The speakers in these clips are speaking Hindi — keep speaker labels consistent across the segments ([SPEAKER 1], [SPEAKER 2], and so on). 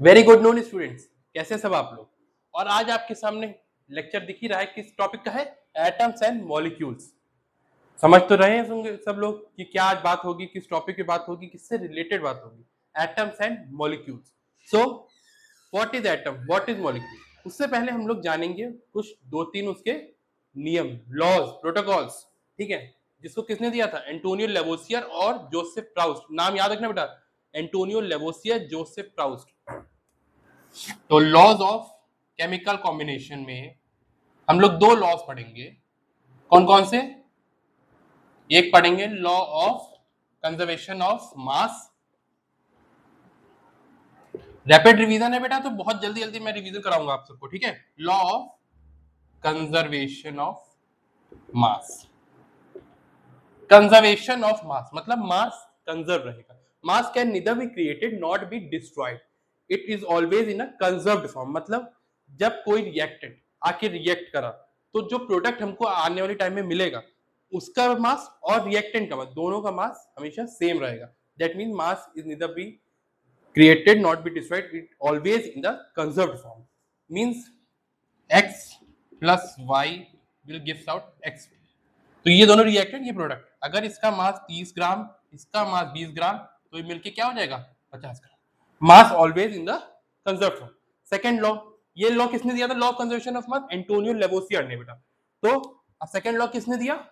[SPEAKER 1] वेरी गुड नून स्टूडेंट्स, कैसे सब आप लोग। और आज आपके सामने लेक्चर दिख ही रहा है, किस टॉपिक का है? Atoms and molecules. समझ तो रहे हैं सब लोग कि क्या आज बात होगी, किस टॉपिक पे बात होगी, किससे रिलेटेड बात होगी। Atoms and molecules. So what is atom, what is molecule. उससे पहले हम लोग जानेंगे कुछ दो तीन उसके नियम, लॉज, प्रोटोकॉल्स। ठीक है, जिसको किसने दिया था? एंटोनियो लेवोसियर और जोसेफ प्राउस्ट। नाम याद रखना बेटा, एंटोनियो लेवोसियर, जोसेफ प्राउस्ट। तो लॉज ऑफ केमिकल कॉम्बिनेशन में हम लोग दो लॉज पढ़ेंगे। कौन कौन से? एक पढ़ेंगे law of conservation of mass. Rapid revision है बेटा, तो बहुत जल्दी जल्दी मैं रिवीजन कराऊंगा आप सबको। ठीक है, law of conservation of mass. Conservation of मास मतलब मास कंजर्व रहेगा। मास can neither be created not be destroyed, it is always in a conserved form. मतलब जब कोई रिएक्टेंट आके रिएक्ट करा तो जो प्रोडक्ट हमको आने वाले टाइम में मिलेगा उसका मास और रिएक्टेंट का मास, दोनों का मास हमेशा सेम रहेगा। That mean mass is neither be created not be destroyed, it always in the conserved form, means x plus y will gives out x। तो ये दोनों रिएक्टेंट, ये प्रोडक्ट, अगर इसका मास 30 ग्राम, इसका मास 20 ग्राम, तो ये मिलके क्या हो जाएगा? 50 gram. Mass always in the conserved form. Second law, ये लॉ किसने दिया था? Law of conservation of mass, Antonio Lavoisier ने बेटा। तो सेकंड लॉ किसने दिया?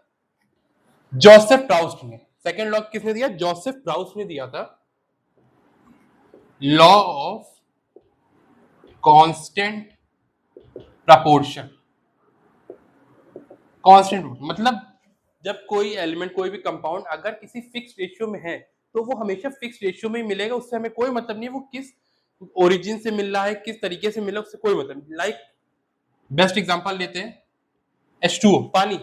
[SPEAKER 1] जोसेफ प्राउस्ट ने। सेकंड लॉ किसने दिया? जोसेफ प्राउस्ट ने दिया था। Law of constant proportion. Constant मतलब जब कोई एलिमेंट, कोई भी कंपाउंड अगर किसी फिक्स रेशियो में है तो वो हमेशा फिक्स रेशियो में ही मिलेगा। उससे हमें कोई मतलब नहीं वो किस ओरिजिन से मिल रहा है, किस तरीके से मिला, उससे कोई मतलब नहीं। लाइक बेस्ट एग्जांपल लेते हैं H2O, पानी।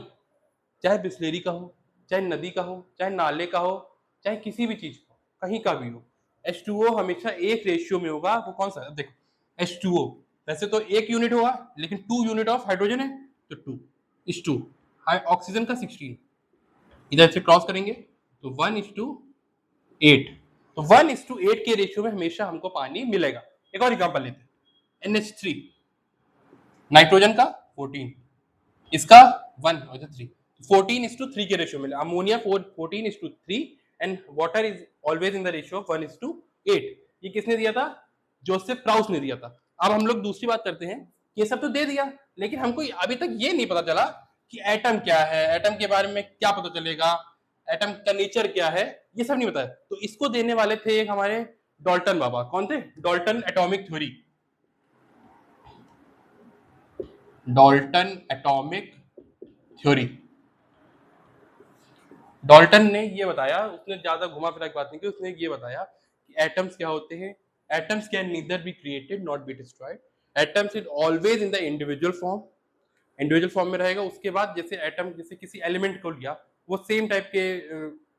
[SPEAKER 1] चाहे बिस्लेरी का हो, चाहे नदी का हो, चाहे नाले का हो, चाहे किसी भी चीज का, कहीं का भी हो, H2O हमेशा एक रेशियो में होगा। वो कौन सा? देखो H2O वैसे तो एक यूनिट होगा, लेकिन 2 यूनिट ऑफ हाइड्रोजन है तो 2 इज 2। ऑक्सीजन का 16, इधर से क्रॉस करेंगे तो 1:8। तो 1:8 के रेशियो में हमेशा हमको पानी मिलेगा। एक और एग्जांपल लेते हैं NH3, नाइट्रोजन का 14, इसका 1 और 3, 14:3 के रेशियो में। Ammonia 14:3 and water is always in the ratio of 1:8। ये किसने दिया था? जोसेफ प्राउस ने दिया था। अब हम लोग दूसरी बात करते हैं, ये सब तो दे दिया, लेकिन हमको अभी तक ये नहीं पता चला कि एटम क्या है, एटम के बारे में क्या पता चलेगा, एटम का नेचर क्या है, ये सब नहीं बताया। तो इसको देने वाले थे एक हमारे डॉल्टन बाबा। कौन थे? Dalton atomic theory. Dalton atomic theory. Dalton ने ये बताया, उसने ज्यादा घुमा फिरा की बात नहीं की, उसने ये बताया कि एटम्स क्या होते हैं। Atoms can neither be created not be destroyed, atoms is always in the individual form, individual form में रहेगा। उसके बाद जैसे एटम, जैसे किसी एलिमेंट को लिया, वो सेम टाइप के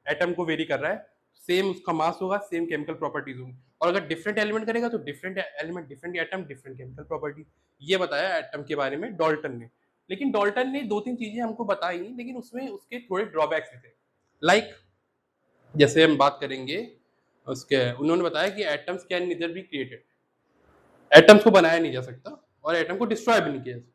[SPEAKER 1] एटम को वेरी कर रहा है, सेम उसका मास होगा, सेम केमिकल प्रॉपर्टीज होंगी। और अगर डिफरेंट एलिमेंट करेगा तो different element, different atom, different chemical property. ये बताया एटम के बारे में डॉल्टन ने। लेकिन डॉल्टन ने दो तीन चीजें हमको बताई, लेकिन उसमें उसके थोड़े ड्रॉबैक्स भी थे। लाइक जैसे हम बात करेंगे उसके, उन्होंने बताया कि atoms can neither be created, atoms को बनाया नहीं जा सकता और एटम को डिस्ट्रॉय भी नहीं किया जा सकता।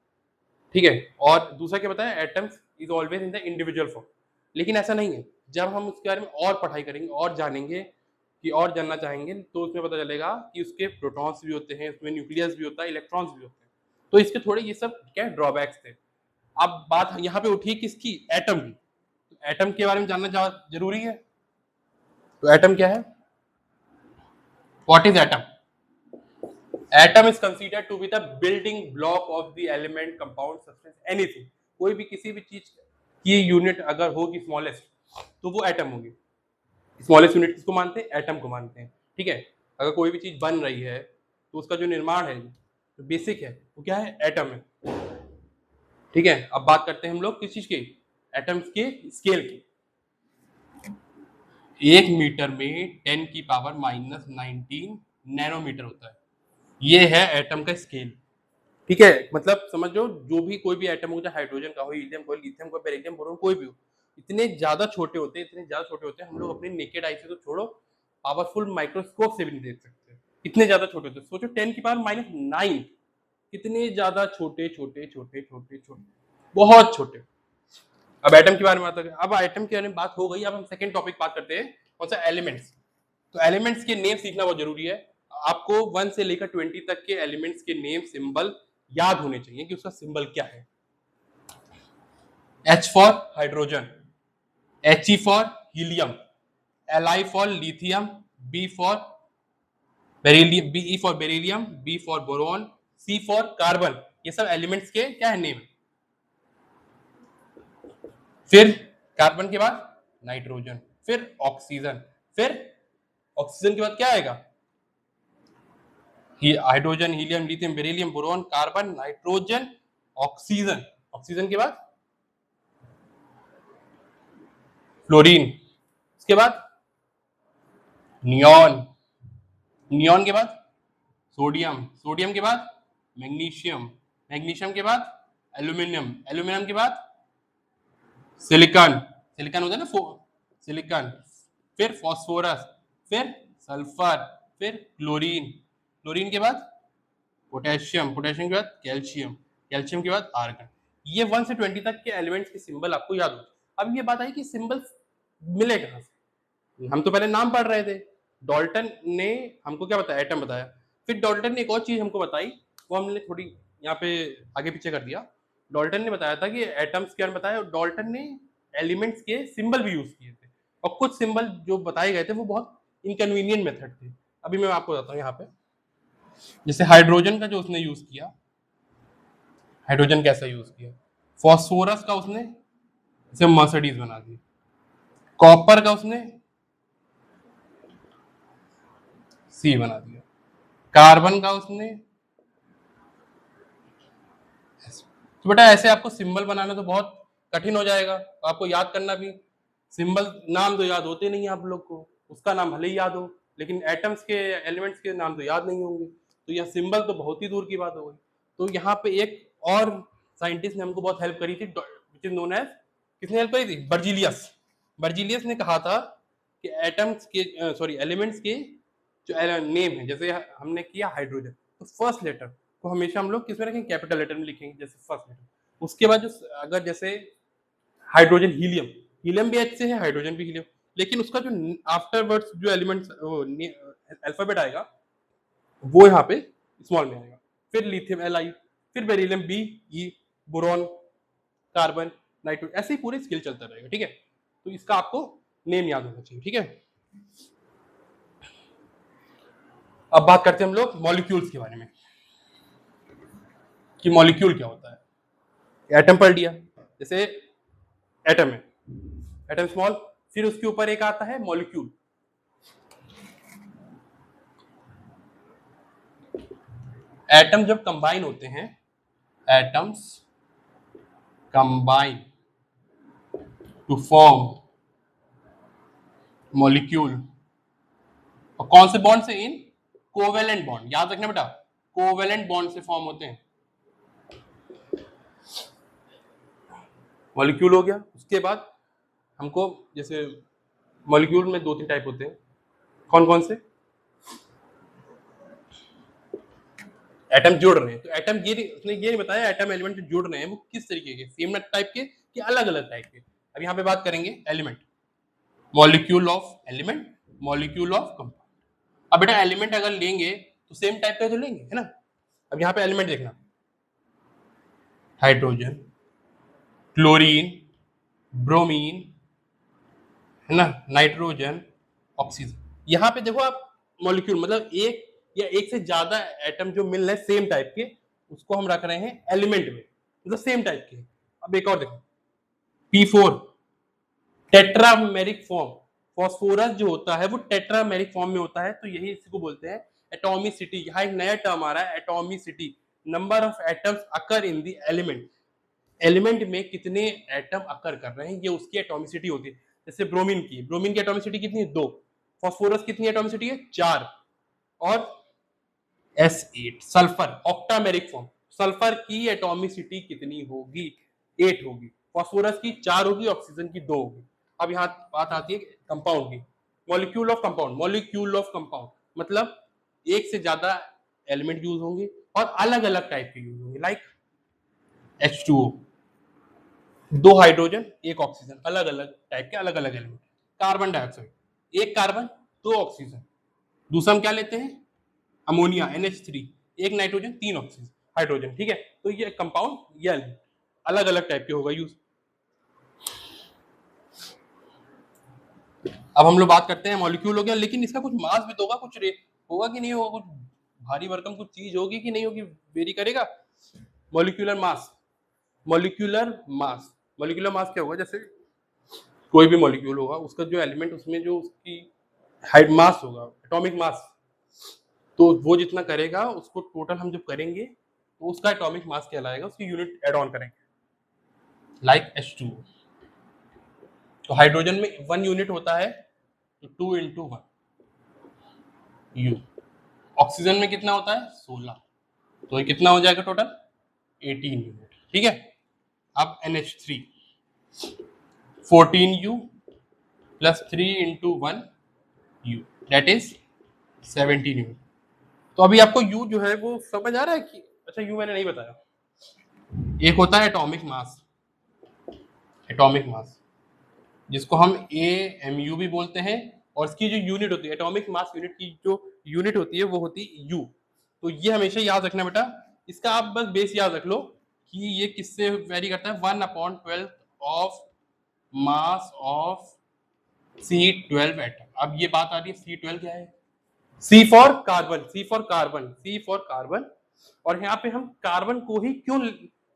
[SPEAKER 1] ठीक है, और दूसरा क्या बताया? Atoms is always in the individual form. लेकिन ऐसा नहीं है। जब हम उसके बारे में और पढ़ाई करेंगे और जानेंगे कि और जानना चाहेंगे, तो उसमें पता चलेगा कि उसके प्रोटॉन्स भी होते हैं, उसमें न्यूक्लियस भी होता है, इलेक्ट्रॉन्स भी होते हैं। तो इसके थोड़े ये सब क्या ड्रॉबैक्स थे। अब बात यहाँ पे उठी किसकी? एटम की। तो एटम के बारे में जानना जरूरी है। तो एटम क्या है? What is atom? Atom is considered to be the building block of the element, compound, substance, anything. कोई भी किसी भी चीज की यूनिट अगर होगी स्मॉलेस्ट, तो वो एटम होगी। स्मॉलेस्ट यूनिट किसको मानते हैं? एटम को मानते हैं। ठीक है, अगर कोई भी चीज बन रही है तो उसका जो निर्माण है, जो बेसिक है, वो क्या है? एटम है। ठीक है, अब बात करते हैं हम लोग किस चीज की? एटम्स के स्केल की। 1 मीटर में 10⁻⁻19 नैनोमीटर होता है। ये है एटम का स्केल। ठीक है, मतलब समझो जो भी कोई भी एटम हो, चाहे हाइड्रोजन का हो, हीलियम का हो, लिथियम का, बेरिलियम, बोरोन, कोई भी हो, इतने ज्यादा छोटे होते हैं, इतने ज्यादा छोटे होते हैं, हम लोग अपने नेकेड आई से तो छोड़ो, पावरफुल माइक्रोस्कोप से भी नहीं देख सकते। इतने ज्यादा छोटे होते हैं, सोचो 10⁻⁹ कितने ज्यादा छोटे छोटे छोटे छोटे छोटे, बहुत छोटे। अब एटम के बारे में बात करें, अब एटम के बारे में बात हो गई, अब हम सेकंड टॉपिक बात करते हैं, कौन सा, एलिमेंट्स। तो एलिमेंट्स के नेम सीखना बहुत जरूरी है। आपको 1 से लेकर 20 तक के एलिमेंट्स के नेम सिंबल याद होने चाहिए कि उसका सिंबल क्या है। H for hydrogen, He for helium, Li for lithium, B for beryllium, Be for beryllium, B for boron, C for carbon. ये सब एलिमेंट्स के क्या है, नेम। फिर कार्बन के बाद नाइट्रोजन, फिर ऑक्सीजन, फिर ऑक्सीजन के बाद क्या आएगा, hydrogen, helium, lithium, beryllium, boron, carbon, nitrogen, oxygen. Oxygen के बाद फ्लोरीन, उसके बाद नियॉन, नियॉन के बाद सोडियम, सोडियम के बाद मैग्नीशियम, मैग्नीशियम के बाद एल्यूमिनियम, एल्यूमिनियम के बाद सिलिकॉन, सिलिकॉन होता है ना, सिलिकॉन, फिर फास्फोरस, फिर सल्फर, फिर क्लोरीन, क्लोरीन के बाद पोटेशियम, पोटेशियम के बाद कैल्शियम, कैल्शियम के बाद आर्गन। ये 1 से 20 तक के एलिमेंट्स के सिंबल आपको याद हो। अब ये बात आई कि सिंबल मिले कहां से। हम तो पहले नाम पढ़ रहे थे, डाल्टन ने हमको क्या बताया, एटम बताया। फिर डाल्टन ने एक और चीज हमको बताई, वो हमने थोड़ी यहाँ पे आगे पीछे कर दिया। डाल्टन ने बताया था कि एटम्स क्या बताया, डाल्टन ने एलिमेंट्स के सिंबल भी यूज किए थे, और कुछ सिंबल जो बताए गए थे वो बहुत इनकन्वीनियंट मेथड थे। अभी मैं आपको बताता हूँ यहाँ पे, जैसे हाइड्रोजन का जो उसने यूज किया, हाइड्रोजन कैसा यूज किया, फॉस्फोरस का उसने जैसे मर्सिडीज बना दी, कॉपर का उसने सी बना दिया, कार्बन का उसने, तो बेटा ऐसे आपको सिंबल बनाना तो बहुत कठिन हो जाएगा, तो आपको याद करना भी। सिंबल नाम तो याद होते नहीं आप लोग को, उसका नाम भले ही याद हो, लेकिन एटम्स के एलिमेंट्स के नाम तो याद नहीं होंगे, तो यह सिंबल तो बहुत ही दूर की बात हो गई। तो यहाँ पे एक और साइंटिस्ट ने हमको बहुत हेल्प करी थी, विच इज नोन एज, किसने हेल्प करी थी, बर्जीलियस। बर्जीलियस ने कहा था कि एटम्स के सॉरी एलिमेंट्स के जो नेम है, जैसे हमने किया हाइड्रोजन, तो फर्स्ट लेटर को हमेशा हम लोग किसमें रखेंगे, कैपिटल लेटर में लिखेंगे, जैसे फर्स्ट लेटर। उसके बाद जो अगर जैसे हाइड्रोजन, हीलियम, हीलियम भी एच से है, हाइड्रोजन भी हीलियम, लेकिन उसका जो आफ्टरवर्ड्स जो एलिमेंट्स अल्फाबेट आएगा वो यहाँ पे स्मॉल में आएगा। फिर लिथियम Li, फिर beryllium Be, boron, carbon, nitrogen, ऐसे ही पूरे स्केल चलता रहेगा, ठीक है। तो इसका आपको नेम याद होना चाहिए, ठीक है। अब बात करते हैं हम लोग मॉलिक्यूल्स के बारे में, कि मॉलिक्यूल क्या होता है। एटम पढ़ लिया, जैसे एटम है, एटम स्मॉल, फिर उसके ऊपर एक आता है मॉलिक्यूल। एटम जब कंबाइन होते हैं, atoms combine to form molecule, और कौन से बॉन्ड से, इन कोवेलेंट बॉन्ड, याद रखना बेटा, कोवेलेंट बॉन्ड से फॉर्म होते हैं। मॉलिक्यूल हो गया, उसके बाद हमको जैसे मॉलिक्यूल में 2-3 टाइप होते हैं, कौन कौन से, एटम जुड़ रहे हैं, तो एटम ये उसने ये नहीं बताया एटम एलिमेंट जो जुड़ रहे हैं वो किस तरीके के, सेम टाइप के कि अलग अलग टाइप के। अब यहाँ पे बात करेंगे element, molecule of element, molecule of compound. अब बेटा एलिमेंट अगर लेंगे तो सेम टाइप का तो लेंगे, है ना। अब यहाँ पे एलिमेंट देखना, हाइड्रोजन, क्लोरीन, ब्रोमीन, है ना, नाइट्रोजन, ऑक्सीजन। यहाँ पे देखो आप मॉलिक्यूल मतलब एक या एक से ज्यादा एटम जो मिल रहे हैं सेम टाइप के, उसको हम रख रहे हैं एलिमेंट में, मतलब सेम टाइप के। अब एक और देखो, P4 टेट्रामेरिक फॉर्म, फॉस्फोरस जो होता है वो टेट्रामेरिक फॉर्म में होता है, तो यही इसको बोलते हैं एटॉमिसिटी। यहाँ एक नया टर्म आ रहा है atomicity, number of atoms occur in the element, element में कितने एटम अकर कर रहे हैं, ये उसकी एटॉमिसिटी होती है। जैसे ब्रोमीन की एटॉमिसिटी कितनी है, 2, फॉस्फोरस कितनी एटॉमिसिटी है, 4, और S8 सल्फर ऑक्टामेरिक फॉर्म, सल्फर की एटॉमिसिटी कितनी होगी, 8 होगी, फॉस्फोरस की 4 होगी, ऑक्सीजन की 2 होगी। अब यहाँ बात आती है कंपाउंड की, molecule of compound, molecule of compound मतलब एक से ज्यादा एलिमेंट यूज होंगे और अलग अलग टाइप के यूज होंगे, लाइक H2O, दो हाइड्रोजन एक ऑक्सीजन, अलग अलग टाइप के अलग अलग एलिमेंट। कार्बन डाइऑक्साइड, एक कार्बन दो ऑक्सीजन। दूसरा हम क्या लेते हैं, अमोनिया NH3, एक नाइट्रोजन तीन ऑक्सीजन हाइड्रोजन, ठीक है। तो ये कंपाउंड ये अलग अलग टाइप के होगा यूज। अब हम लोग बात करते हैं मॉलिक्यूल हो गया, लेकिन इसका कुछ मास भी तो होगा, कुछ होगा कि नहीं होगा, कुछ भारी भरकम कुछ चीज होगी कि नहीं होगी, वेरी करेगा। Molecular mass, molecular mass, molecular mass क्या होगा, जैसे कोई भी मॉलिक्यूल होगा उसका जो एलिमेंट उसमें जो उसकी हाइट मास होगा, एटॉमिक मास, तो वो जितना करेगा उसको टोटल हम जब करेंगे तो उसका एटॉमिक मास कहलाएगा, उसकी यूनिट एड ऑन करेंगे, लाइक H2O। तो हाइड्रोजन में 1 यूनिट होता है तो 2 इंटू 1 U। ऑक्सीजन में कितना होता है 16, तो ये कितना हो जाएगा टोटल 18 यूनिट, ठीक है। अब NH3 14U plus 3 into 1 U, that is 17 unit. तो अभी आपको U जो है वो समझ आ रहा है कि अच्छा U मैंने नहीं बताया, एक होता है एटॉमिक मास, एटॉमिक मास जिसको हम AMU भी बोलते हैं, और इसकी जो यूनिट होती है एटॉमिक मास यूनिट की जो यूनिट होती है वो होती है U। तो ये हमेशा याद रखना बेटा, इसका आप बस बेस याद रख लो कि ये किससे वेरी करता है, 1/12 of mass of C12 atom. अब ये बात आ रही है C12 क्या है, C for carbon, C for carbon, C for carbon. और यहाँ पे हम कार्बन को ही क्यों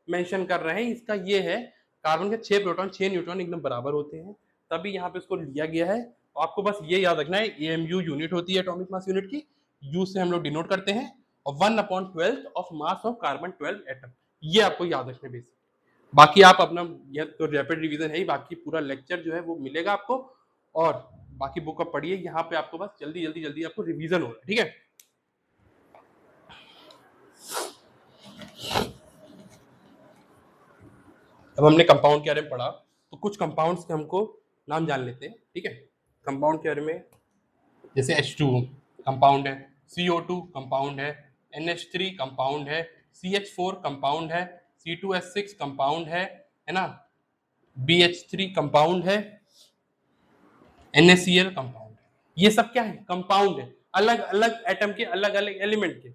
[SPEAKER 1] मेंशन कर रहे हैं, इसका ये है कार्बन के 6 प्रोटॉन 6 न्यूट्रॉन एकदम बराबर होते हैं, तभी यहाँ पे इसको लिया गया है। आपको बस ये याद रखना है AMU यूनिट होती है एटॉमिक मास यूनिट की, U से हम लोग डिनोट करते हैं, और 1/12 of mass of carbon 12 atom, ये आपको याद रखना है बेसिक। बाकी आप अपना ये तो रैपिड रिवीजन है ही, बाकी पूरा लेक्चर जो है वो मिलेगा आपको, और बाकी बुक आप पढ़िए, यहाँ पे आपको बस जल्दी जल्दी जल्दी आपको रिवीजन हो रहा है, ठीक है। अब हमने कंपाउंड के बारे में पढ़ा, तो कुछ कंपाउंड्स के हमको नाम जान लेते हैं, ठीक है। कंपाउंड के बारे में जैसे H2O कंपाउंड है, CO2 कंपाउंड है, NH3 कंपाउंड है, CH4 कंपाउंड है, C2H6 कंपाउंड है ना, BH3 कंपाउंड है, NaCl कंपाउंड है। ये सब क्या है, कंपाउंड है, अलग अलग एटम के अलग अलग एलिमेंट के।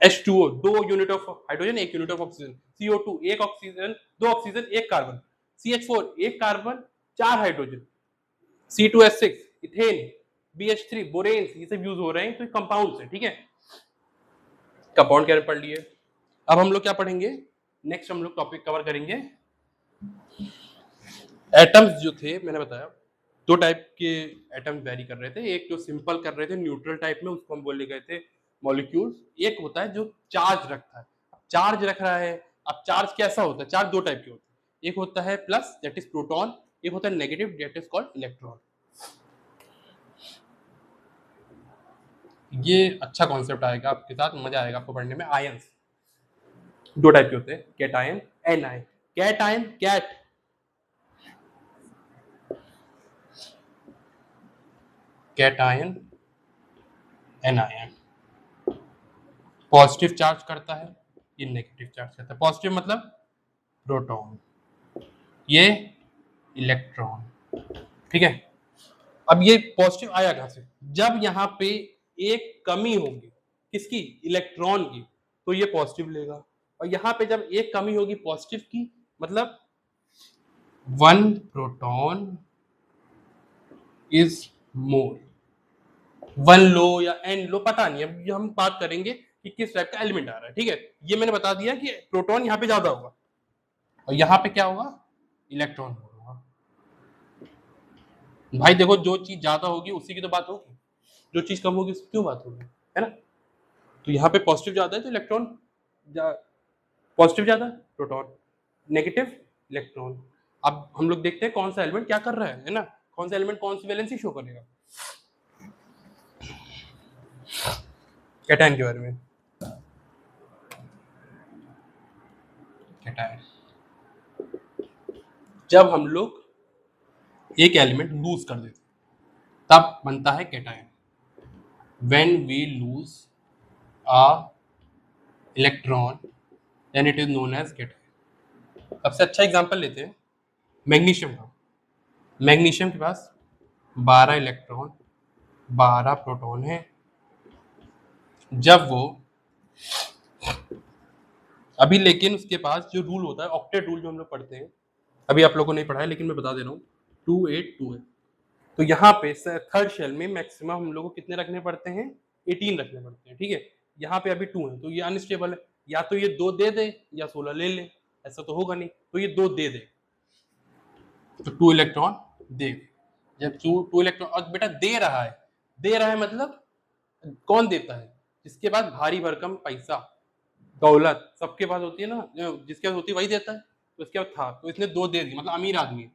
[SPEAKER 1] H2O 2 unit of hydrogen 1 unit of oxygen, CO2 1 oxygen 2 oxygen 1 carbon, CH4 1 carbon 4 hydrogen, C2H6 ethane, BH3 बोरेन्स, ये सब यूज हो रहे हैं, तो कंपाउंड्स है, ठीक है। कंपाउंड के बारे में पढ़ लिए। अब हम लोग क्या पढ़ेंगे, नेक्स्ट हम लोग टॉपिक कवर करेंगे एटम्स जो थे, मैंने बताया दो टाइप के एटम वेरी कर रहे थे, एक जो सिंपल कर रहे थे न्यूट्रल टाइप में उसको हम बोले गए थे मॉलिक्यूल्स, एक होता है जो चार्ज रखता है। अब चार्ज रख रहा है, अब चार्ज कैसा होता है, चार्ज दो टाइप के होते हैं, एक होता है प्लस दैट इज प्रोटॉन, एक होता है negative that is called electron. ये अच्छा कॉन्सेप्ट आएगा आपके साथ, मजा आएगा आपको पढ़ने में। आयंस दो टाइप के होते हैं, cation anion. Cation cat, cation anion positive charge करता है, ये नेगेटिव चार्ज करता है। पॉजिटिव मतलब प्रोटॉन, ये इलेक्ट्रॉन, ठीक है। अब ये पॉजिटिव आया कहां से, जब यहाँ पे एक कमी होगी किसकी, इलेक्ट्रॉन की, तो ये पॉजिटिव लेगा, और यहाँ पे जब एक कमी होगी पॉजिटिव की, मतलब 1 प्रोटॉन इज मोर, 1 लो या n लो पता नहीं, अब हम बात करेंगे कि किस टाइप का एलिमेंट आ रहा है, ठीक है। ये मैंने बता दिया कि प्रोटॉन यहाँ पे ज्यादा होगा, और यहाँ पे क्या होगा, इलेक्ट्रॉन होगा। भाई देखो, जो चीज ज्यादा होगी उसी की तो बात होगी, जो चीज कम होगी उसकी क्यों बात होगी, है ना। तो यहाँ पे पॉजिटिव ज्यादा है तो इलेक्ट्रॉन, पॉजिटिव ज्यादा प्रोटॉन, नेगेटिव इलेक्ट्रॉन। अब हम लोग देखते हैं कौन सा एलिमेंट क्या कर रहा है ना, कौन सा एलिमेंट कौन सी वैलेंसी शो करेगा। कैटायन के बारे में, कैटायन जब हम लोग एक एलिमेंट लूज कर देते तब बनता है cation. When we lose a electron then it is known as gate. सबसे अच्छा एग्जांपल लेते हैं मैग्नीशियम का। मैग्नीशियम के पास 12 इलेक्ट्रॉन 12 प्रोटॉन है। जब वो अभी, लेकिन उसके पास जो रूल होता है ऑक्टेट रूल जो हम लोग पढ़ते हैं, अभी आप लोगों ने नहीं पढ़ा है लेकिन मैं बता दे रहा हूँ, 282 है। तो यहाँ पे थर्ड शेल में मैक्सिमम हम लोग को कितने रखने पड़ते हैं, 18 रखने पड़ते हैं, ठीक है। यहाँ पे अभी 2 है तो ये अनस्टेबल है, या तो ये 2 दे दे या 16 ले ले, ऐसा तो होगा नहीं, तो ये 2 दे दे, तो 2 इलेक्ट्रॉन दे। जब 2 इलेक्ट्रॉन, और बेटा दे रहा है मतलब कौन देता है, जिसके पास भारी भरकम पैसा दौलत सबके पास होती है ना, जिसके पास होती है वही देता है, तो इसके पास था तो इसने 2 दे दी, मतलब अमीर आदमी है,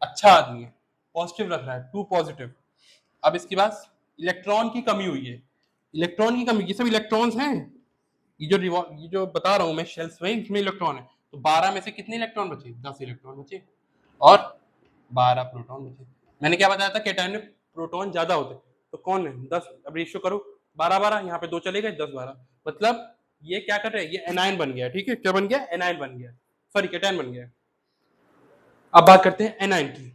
[SPEAKER 1] अच्छा आदमी है, पॉजिटिव रख रहा है, 2 पॉजिटिव। अब इसके पास इलेक्ट्रॉन की कमी हुई है, इलेक्ट्रॉन की कमी, ये सब इलेक्ट्रॉन्स हैं, ये जो बता रहा हूं मैं शेल्स में, इसमें इलेक्ट्रॉन है, तो 12 में से कितने इलेक्ट्रॉन बचे, 10 इलेक्ट्रॉन बचे और 12 प्रोटॉन बचे। मैंने क्या बताया था, कैटायन में प्रोटॉन ज्यादा होते, तो कौन है 10, अब रेशियो करो 12 12, यहाँ पे 2 चले गए 10 12, मतलब ये क्या कर रहे हैं, ये एनायन बन गया, ठीक है, क्या बन गया, एनायन बन गया, सॉरी कैटायन बन गया। अब बात करते हैं एनायन की।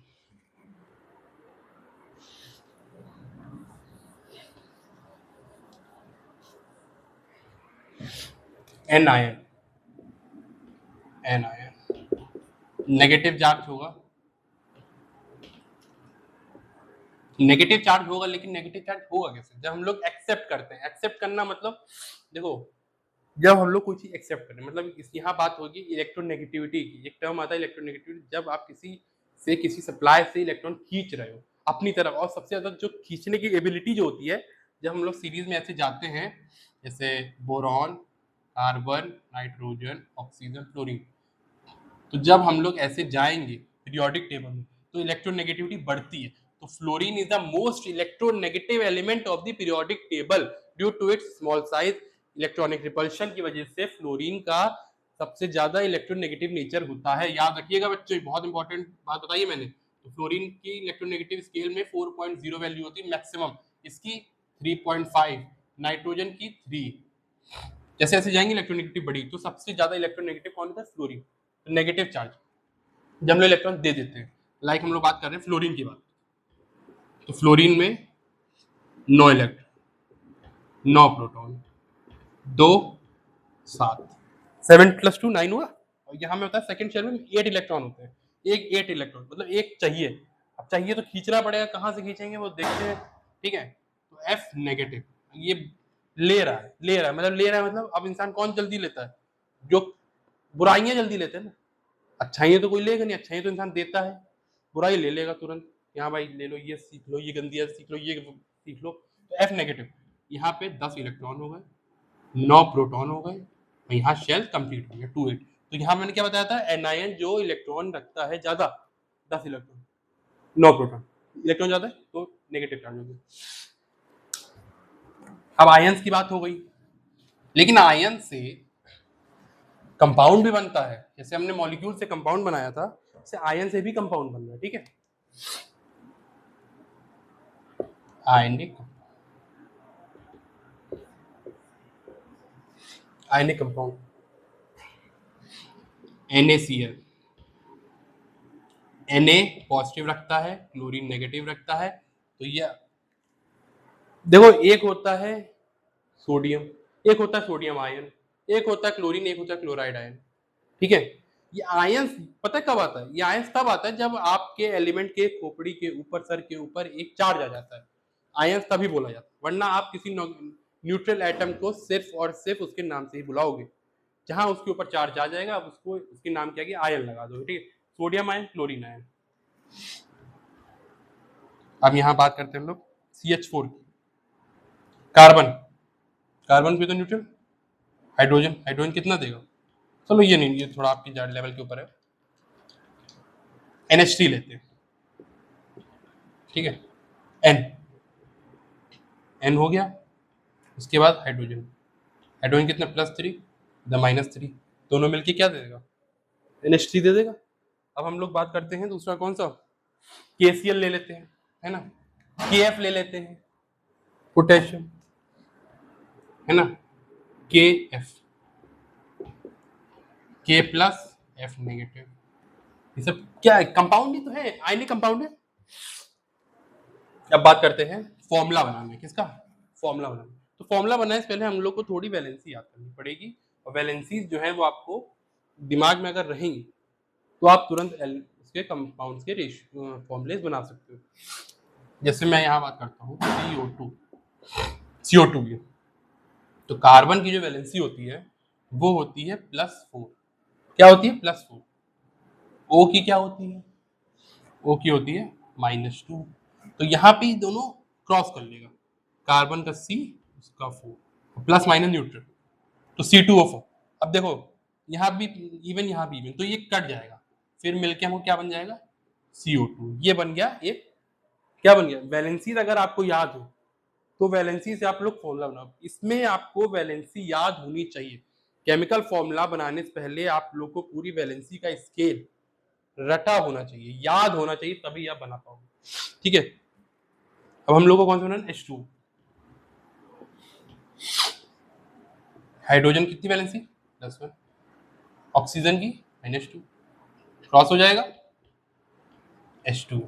[SPEAKER 1] एनायन, एनायन नेगेटिव चार्ज होगा, नेगेटिव चार्ज होगा, लेकिन नेगेटिव चार्ज होगा कैसे, जब हम लोग एक्सेप्ट करते हैं। एक्सेप्ट करना मतलब देखो, जब हम लोग कोई चीज एक्सेप्ट करें, मतलब यहाँ बात होगी इलेक्ट्रोनेगेटिविटी की, एक टर्म आता है इलेक्ट्रोनेगेटिविटी, जब आप किसी सप्लाई से इलेक्ट्रॉन खींच रहे हो अपनी तरफ, और सबसे ज्यादा जो खींचने की एबिलिटी जो होती है, जब हम लोग सीरीज में ऐसे जाते हैं, जैसे boron, carbon, nitrogen, oxygen, fluorine, तो जब हम लोग ऐसे जाएंगे पीरियोडिक टेबल में, तो इलेक्ट्रोनेगेटिविटी बढ़ती है। तो fluorine is the most electronegative element of the periodic table due to its small size. Electronic repulsion की वजह से फ्लोरीन का सबसे ज्यादा इलेक्ट्रोनेगेटिव नेचर होता है। याद रखिएगा बच्चों, बहुत इंपॉर्टेंट बात बताइए मैंने, तो फ्लोरीन की इलेक्ट्रोनेगेटिव स्केल में 4.0 वैल्यू होती है मैक्सिमम, इसकी 3.5, नाइट्रोजन की 3। जैसे ऐसे जाएंगे इलेक्ट्रोनेगेटिव बढ़ी, तो सबसे ज्यादा इलेक्ट्रोनेगेटिव कौन होता है, फ्लोरीन, नेगेटिव चार्ज, जब हम लोग इलेक्ट्रॉन दे देते हैं। लाइक हम लोग बात कर रहे हैं फ्लोरीन की बात, तो फ्लोरीन में 9 इलेक्ट्रॉन, 9 प्रोटॉन, 2 7, 7 + 2 9 हुआ, और यहाँ में होता है सेकंड शेल में 8 इलेक्ट्रॉन होते हैं, एक 8 इलेक्ट्रॉन, मतलब एक चाहिए। अब चाहिए तो खींचना पड़ेगा, कहाँ से खींचेंगे वो देखते हैं, ठीक है। तो एफ नेगेटिव, ये मतलब ले रहा है, मतलब अब इंसान कौन जल्दी लेता है, जो बुराइयां जल्दी लेते हैं ना, अच्छाइयाँ तो कोई लेगा नहीं, अच्छाइयाँ तो इंसान देता है, बुराई ले लेगा तुरंत, यहाँ भाई ले लो, ये सीख लो, ये गंदी सीख लो, ये सीख लो। तो एफ नेगेटिव, यहाँ पे 10 इलेक्ट्रॉन हो गए, 9 प्रोटॉन हो गए, और यहाँ शेल कंप्लीट हो गया 2 8। तो यहाँ मैंने क्या बताया था, एनायन जो इलेक्ट्रॉन रखता है ज्यादा, 10 इलेक्ट्रॉन 9 प्रोटॉन, इलेक्ट्रॉन ज्यादा है तो नेगेटिव चार्ज हो गया। अब आयंस की बात हो गई, लेकिन आयन से कंपाउंड भी बनता है, जैसे हमने मॉलिक्यूल से कंपाउंड बनाया था, से आयन से भी कंपाउंड बन रहा है, ठीक है। Ionic ionic compound NaCl, Na positive रखता है, क्लोरीन नेगेटिव रखता है, तो ये देखो, एक होता है सोडियम, एक होता है सोडियम आयन, एक होता है क्लोरीन, एक होता है क्लोराइड आयन, ठीक है। ये आयंस पता है कब आता है, ये आयंस तब आता है जब आपके एलिमेंट के खोपड़ी के ऊपर, सर के ऊपर एक चार्ज आ जाता है, आयंस तभी बोला जाता है, वरना आप किसी न्यूट्रल एटम को सिर्फ और सिर्फ उसके नाम से ही बुलाओगे, जहां उसके ऊपर चार्ज आ जाएगा आप उसको उसके नाम क्या कि आयन लगा दो, ठीक है। Sodium ion, chlorine ion. अब यहाँ बात करते हैं हम लोग CH4 की, कार्बन, कार्बन पे तो न्यूट्रल, हाइड्रोजन, हाइड्रोजन कितना देगा, चलो ये नहीं, ये थोड़ा आपकी लेवल के ऊपर है, NH3 लेते हैं, ठीक है, N, N हो गया, उसके बाद हाइड्रोजन, हाइड्रोजन कितना +3, -3, दोनों मिलके क्या दे देगा, NH3 दे देगा। अब हम लोग बात करते हैं दूसरा कौन सा, KCl ले लेते हैं, है ना, KF ले लेते हैं, पोटेशियम, है ना, के एफ, के प्लस एफ नेगेटिव, ये सब क्या है, कंपाउंड ही तो है, आयनिक कंपाउंड है। अब बात करते हैं फॉर्मूला बनाने, किसका, फॉर्मूला बनाने। तो फॉर्मूला बनाने से पहले हम लोग को थोड़ी वैलेंसी याद करनी पड़ेगी, और वैलेंसीज जो है वो आपको दिमाग में अगर रहेंगी तो आप तुरंत उसके कंपाउंड्स के फॉर्मूलेज बना सकते हो। जैसे मैं यहाँ बात करता हूँ CO2 की, तो कार्बन की जो वैलेंसी होती है वो होती है +4। क्या होती है, +4। O की क्या होती है, O की होती है -2। तो यहाँ पे दोनों क्रॉस कर लेगा, कार्बन का C, उसका 4, प्लस माइनस न्यूट्रल, तो C2O4। अब देखो यहाँ भी इवन, यहाँ भी इवन, तो ये कट जाएगा, फिर मिलके हमको क्या बन जाएगा, CO2। ये बन गया एक, क्या बन गया, वैलेंसी। अगर आपको याद हो तो वैलेंसी से आप लोग फॉर्मूला बनाओ, इसमें आपको वैलेंसी याद होनी चाहिए। केमिकल फॉर्मूला बनाने से पहले आप लोग को पूरी वैलेंसी का स्केल रटा होना चाहिए, याद होना चाहिए, तभी आप बना पाओगे, ठीक है। अब हम लोग को कौन सा बनाना, H2। हाइड्रोजन कितनी वैलेंसी, +1, ऑक्सीजन की -2, क्रॉस हो जाएगा H2।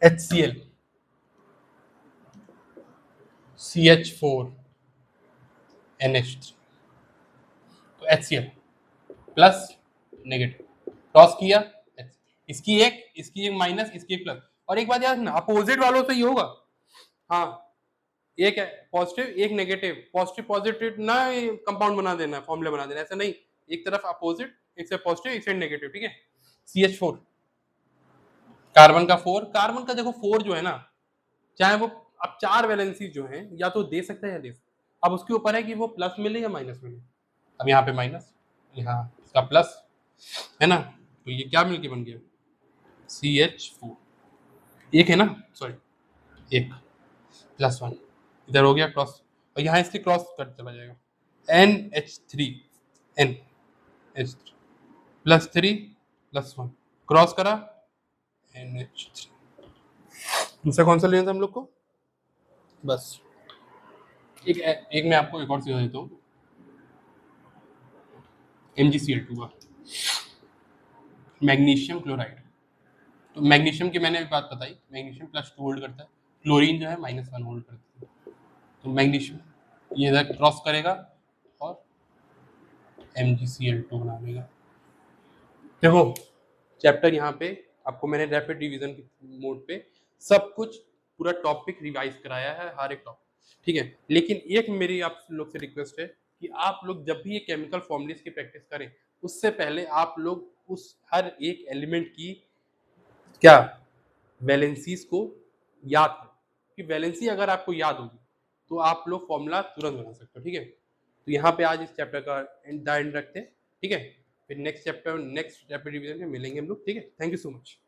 [SPEAKER 1] HCl, CH4, NH3, तो HCl प्लस नेगेटिव, क्रॉस किया, इसकी एक माइनस, इसकी एक प्लस। और एक बात याद रखना, अपोजिट वालों से ही होगा, हाँ, एक पॉजिटिव एक नेगेटिव, पॉजिटिव पॉजिटिव ना कंपाउंड बना देना, फॉर्मूला बना देना, ऐसा नहीं, एक तरफ अपोजिट, एक से पॉजिटिव, एक से नेगेटिव, ठीक है। CH4, कार्बन का 4, कार्बन का देखो 4 जो है ना, चाहे वो अब 4 वैलेंसी जो है या तो दे सकता है या दे सकता है, अब उसके ऊपर है कि वो प्लस मिले या माइनस मिले। अब यहाँ पे माइनस, यहाँ इसका प्लस, है ना, तो ये क्या मिलके बन गया, CH4, एक है ना, सॉरी, एक +1, इधर हो गया क्रॉस, और यहाँ इसके क्रॉस कट चला जाएगा, NH3, NH3 +3 +1, क्रॉस करा, NH3। दूसरा कौन सा लेना था हम लोग को, बस एक मैं आपको एक और चीज देता हूँ, MgCl2 का, मैग्नीशियम क्लोराइड। तो मैग्नीशियम की मैंने बात बताई, मैग्नीशियम +2 होल्ड करता है, क्लोरीन जो है -1 होल्ड करता है। तो मैग्नीशियम ये इधर क्रॉस करेगा और MgCl2 बना देगा। देखो चैप्टर यहाँ पे आपको मैंने रैपिड रिवीजन मोड पे सब कुछ पूरा टॉपिक रिवाइज कराया है, हर एक टॉपिक, ठीक है। लेकिन एक मेरी आप लोग से रिक्वेस्ट है कि आप लोग जब भी ये केमिकल फॉर्मुलेस की प्रैक्टिस करें, उससे पहले आप लोग उस हर एक एलिमेंट की क्या वैलेंसीज को याद करें, कि वैलेंसी अगर आपको याद होगी तो आप लोग फॉर्मूला तुरंत बना सकते हो, ठीक है। तो यहाँ पे आज इस चैप्टर का एंड रखते हैं, ठीक है। फिर next chapter, next chapter revision में मिलेंगे हम लोग, ठीक है। Thank you so much.